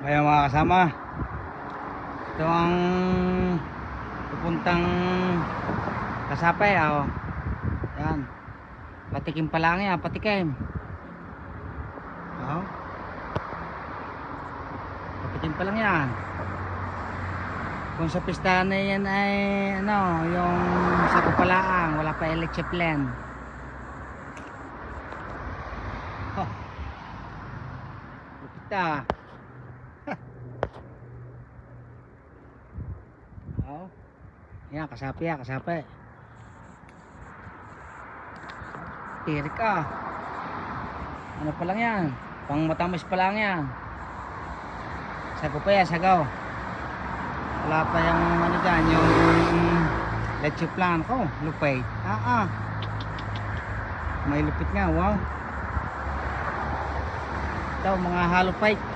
Kaya mga kasama, ito ang pupuntang Kasapay. Yan, patikim pa lang yan, patikim. Patikim pa lang yan. Kung sa pistahan na yan ay yung sa Kupalaang, wala pa electric plan. Lupit ah. Yan, Kasapay yan, Kasapay. Tirik ah. Ano pa lang yan, pang matamis pa lang yan. Sago pa yan, sagaw. Wala pa yung ano dyan, yung leche plan ko, lupay. May lupit nga, wow. Ito mga hollow pike.